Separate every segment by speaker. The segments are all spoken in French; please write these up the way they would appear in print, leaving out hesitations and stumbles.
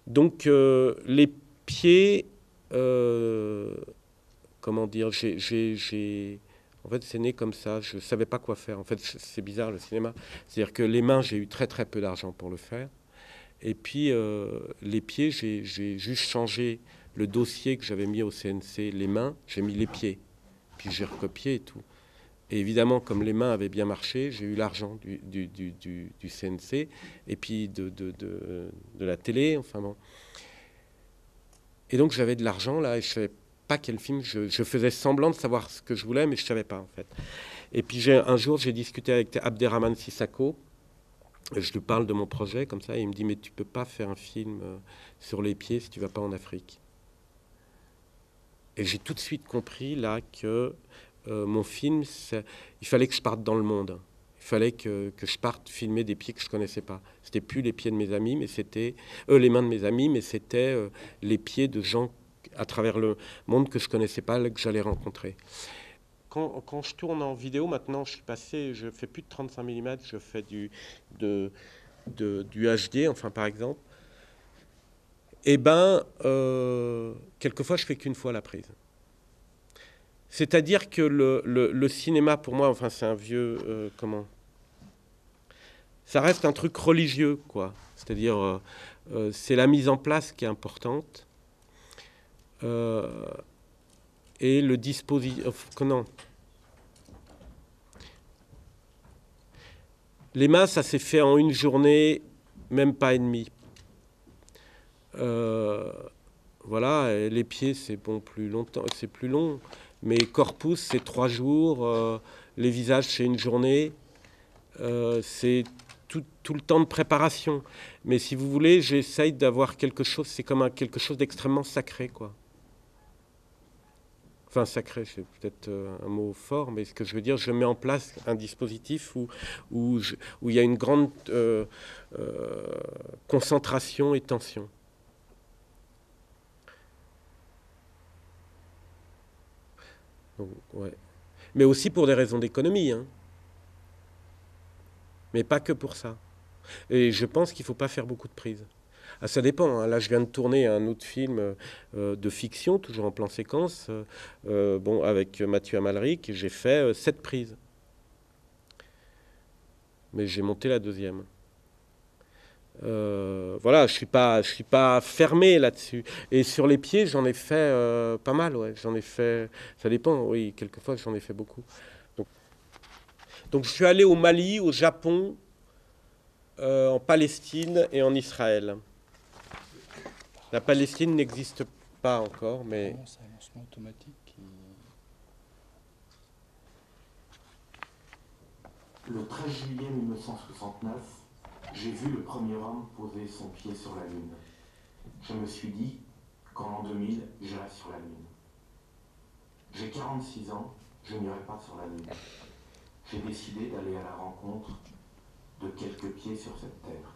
Speaker 1: Donc les pieds, euh, comment dire, en fait c'est né comme ça, je ne savais pas quoi faire. En fait c'est bizarre le cinéma, c'est-à-dire que les mains j'ai eu très très peu d'argent pour le faire. Et puis les pieds j'ai juste changé le dossier que j'avais mis au CNC, les mains, j'ai mis les pieds. Puis j'ai recopié et tout. Et évidemment, comme les mains avaient bien marché, j'ai eu l'argent du CNC et puis de la télé, enfin bon. Et donc j'avais de l'argent là et je savais pas quel film. Je faisais semblant de savoir ce que je voulais, mais je savais pas en fait. Et puis un jour, j'ai discuté avec Abderrahmane Sissako. Je lui parle de mon projet comme ça et il me dit mais tu peux pas faire un film sur les pieds si tu vas pas en Afrique. Et j'ai tout de suite compris là que mon film, il fallait que je parte dans le monde. Il fallait que je parte filmer des pieds que je connaissais pas. C'était plus les pieds de mes amis, mais c'était les mains de mes amis, mais c'était les pieds de gens à travers le monde que je connaissais pas, que j'allais rencontrer. Quand je tourne en vidéo, maintenant, je suis passé, je fais plus de 35 mm, je fais de, du HD, enfin par exemple. Et ben, quelquefois, je fais qu'une fois la prise. C'est-à-dire que le cinéma, pour moi, enfin, c'est un vieux. Comment Ça reste un truc religieux, quoi. C'est-à-dire, c'est la mise en place qui est importante. Euh, et le dispositif. Non. Les mains, ça s'est fait en une journée, même pas et demie. Euh, voilà, et les pieds, c'est bon plus longtemps, c'est plus long. Mais corpus, c'est 3 jours. Les visages, c'est une journée. C'est tout le temps de préparation. Mais si vous voulez, j'essaye d'avoir quelque chose, c'est comme quelque chose d'extrêmement sacré, quoi. Enfin, sacré, c'est peut-être un mot fort, mais ce que je veux dire, je mets en place un dispositif où il y a une grande euh, concentration et tension. Donc, ouais. Mais aussi pour des raisons d'économie, hein. Mais pas que pour ça. Et je pense qu'il ne faut pas faire beaucoup de prises. Ah, ça dépend, hein. Là, je viens de tourner un autre film de fiction, toujours en plan séquence, bon, avec Mathieu Amalric. J'ai fait 7 prises. Mais j'ai monté la deuxième. Voilà, je suis pas fermé là-dessus. Et sur les pieds, j'en ai fait pas mal, ouais. J'en ai fait, ça dépend, oui, quelquefois j'en ai fait beaucoup. Donc, donc je suis allé au Mali, au Japon, en Palestine et en Israël. La Palestine n'existe pas encore, mais
Speaker 2: Non, c'est un lancement automatique qui.
Speaker 3: Le 13 juillet 1969, j'ai vu le premier homme poser son pied sur la Lune. Je me suis dit qu'en l'an 2000, j'irai sur la Lune. J'ai 46 ans, je n'irai pas sur la Lune. J'ai décidé d'aller à la rencontre de quelques pieds sur cette terre.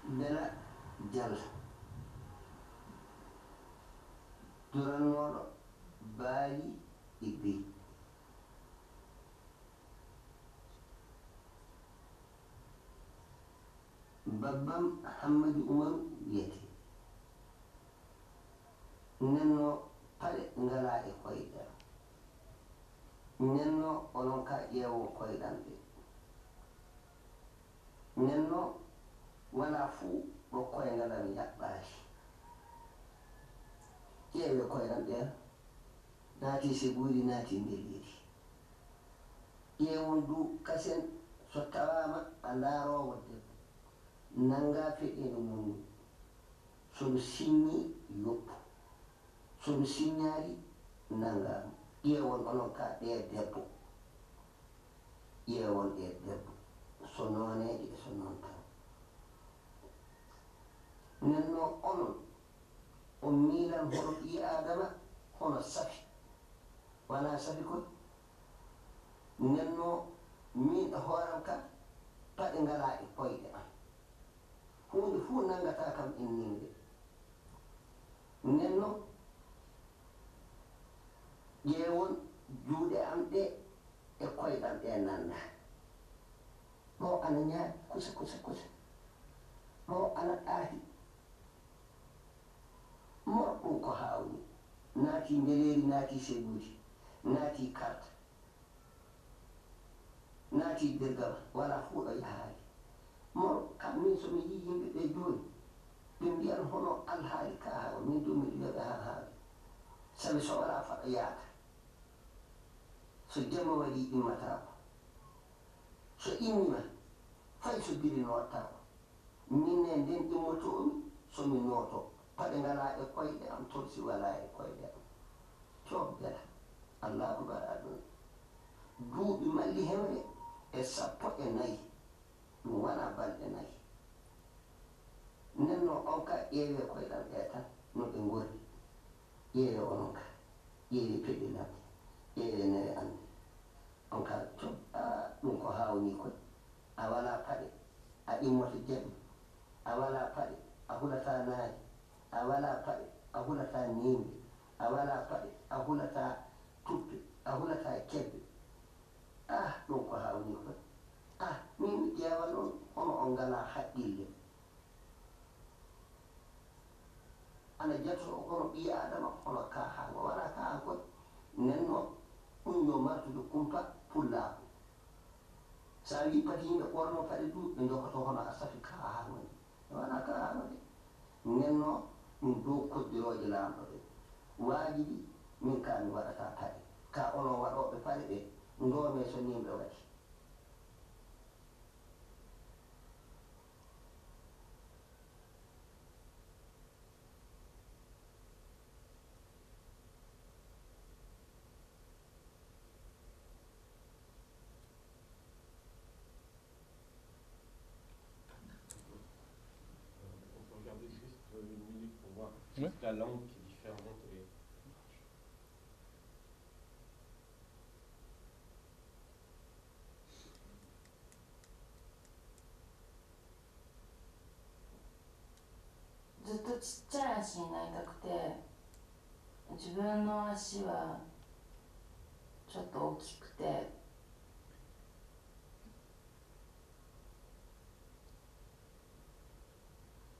Speaker 4: Ndela Diallo durannoɗo baali e beyi babbam Hammadou Umaru wiyete nenno paɗe ngala e koyɗen nenno onon ka ƴeewo koyɗan ɓe nenno wala fuu ɗo koyngalan yaɓɓaki ƴeewe koyɗan ɓen naati se ɓuri naati nder yedi ƴeewon du kasen so tawama a ndarowo debbo nanga feƴƴeno mum sono sinni yoppu sono signari nangama ƴeewon onon ka ɗe debbo ƴeewon e debbo so nooneeje e so noon tan nden noon onon on miilan hono ɓi adama hono safi wona safi koy nden noon min e hooram ka paɗe ngala e koyɗe am hunde fuu nangata kam en ninde nden noon ƴeewon juuɗe am ɗe e koyɗam ɗe nanda mo ana ñaaɗi kusa kusa kusa mo ana ɗaati mo ɗum ko haawni naati ndeleeri naati seguuji naati carte naati dergama wala fuu ɗo yahaali mo kam min somi yii yimɓe ɓe jooni ɓe mbiyan hono alhaali ka haawa min du miɗo wiyaɓe ha haawi sabi so wala faɗo yaata so jemma waɗi immatako so immima fay so birino wattako minne nden immotomi somi nooto paɗe ngala e koyɗe am torsi wala e koyɗe am coob bela allahu bar aduna duuɓi malli hemre e 14 ɗum wona balɗe 4 nden no on ka ƴeewe koyɗam ɗe tan no ɓe ngori ƴeewe onon ka ƴeewe peɗilam ƴeewe nere ande on ka cob ɗum ko hawni koy a wala paɗe a immoto jaɓi a wala paɗe a hulata naari a wala paɗe a hulata niimde a wala paɗe a hulata tuppe a hulata kebbe ɗum ko hawni koy min mi ƴeewa noon hono on ngala haqqille ana jatoto hono ɓi adama hono ka hango wala ka han koy nden noon ɗum yo martude kumpa pullaako sa wi pati yimɓe ɓorno paɗe du ɓe jogoto hono a safi ka harmoni wona ka harmoni nden noon ɗum dow koddiroje lamɗo ɓe waajibi min ka mi waɗata paɗe ka onon waɗoɓe paɗe ɓe ndome so nimɓe waɗi
Speaker 1: Ouais. La langue qui est différente. Et...
Speaker 5: ずっとちっちゃい足になりたくて自分の足はちょっと大きくて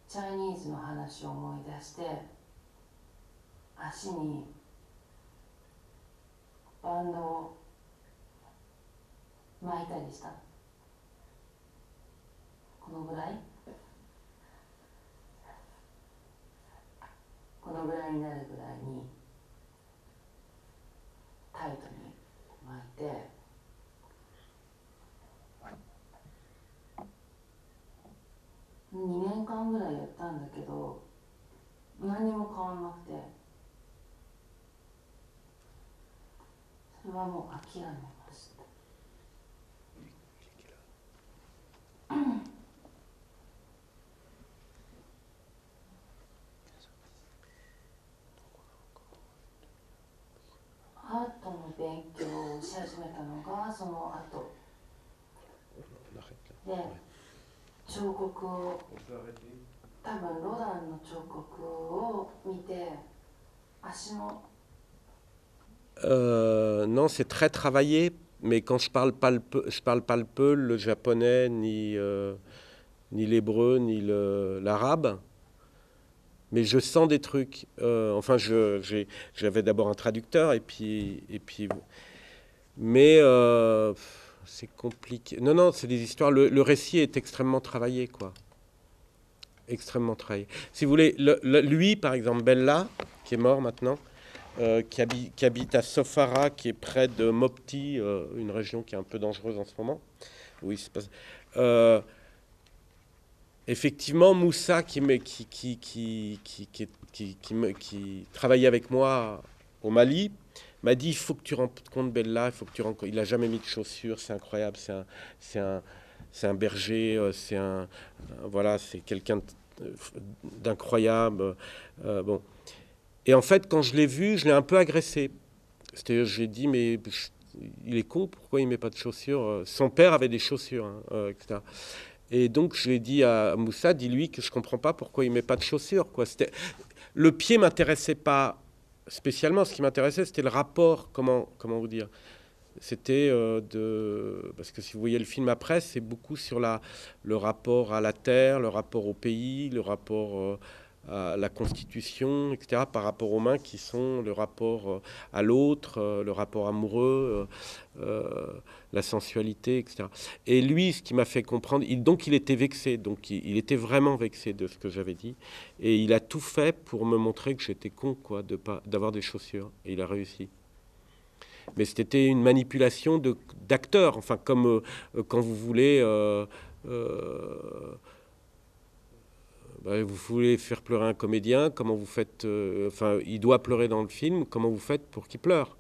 Speaker 5: チャイニーズの話を思い出して足にバンドを巻いたりしたこのぐらいになるぐらいにタイトに巻いて2年間ぐらいやったんだけど何にも変わんなくてそれはもう諦めましたアートの勉強をし始めたのがその後で彫刻を多分ロダンの彫刻を見て足の
Speaker 1: non, c'est très travaillé, mais quand je parle pas le peu le japonais, ni l'hébreu, ni l'arabe. Mais je sens des trucs. Enfin, j'avais d'abord un traducteur, et puis mais c'est compliqué. Non, c'est des histoires. Le récit est extrêmement travaillé, quoi. Extrêmement travaillé. Si vous voulez, lui, par exemple, Bella, qui est mort maintenant, qui habite à Sofara, qui est près de Mopti, une région qui est un peu dangereuse en ce moment. Oui, c'est pas. Effectivement, Moussa, qui travaillait avec moi au Mali, m'a dit, il faut que tu rendes compte, Bella, il faut que tu rendes compte. Il n'a jamais mis de chaussures, c'est incroyable, c'est un berger, voilà, c'est quelqu'un d'incroyable. Bon. Et en fait, quand je l'ai vu, je l'ai un peu agressé. C'est-à-dire, j'ai dit, mais il est con, pourquoi il met pas de chaussures? Son père avait des chaussures, hein, etc. Et donc, je l'ai dit à Moussa, dis-lui que je comprends pas pourquoi il met pas de chaussures, quoi. Le pied m'intéressait pas spécialement. Ce qui m'intéressait, c'était le rapport, comment vous dire. C'était parce que si vous voyez le film après, c'est beaucoup sur le rapport à la terre, le rapport au pays, le rapport à la constitution, etc., par rapport aux mains qui sont le rapport à l'autre, le rapport amoureux, la sensualité, etc. Et lui, ce qui m'a fait comprendre, donc il était vexé, donc il était vraiment vexé de ce que j'avais dit, et il a tout fait pour me montrer que j'étais con, quoi, d'avoir des chaussures, et il a réussi. Mais c'était une manipulation d'acteur, enfin comme quand vous voulez vous voulez faire pleurer un comédien, comment vous faites, enfin il doit pleurer dans le film, comment vous faites pour qu'il pleure?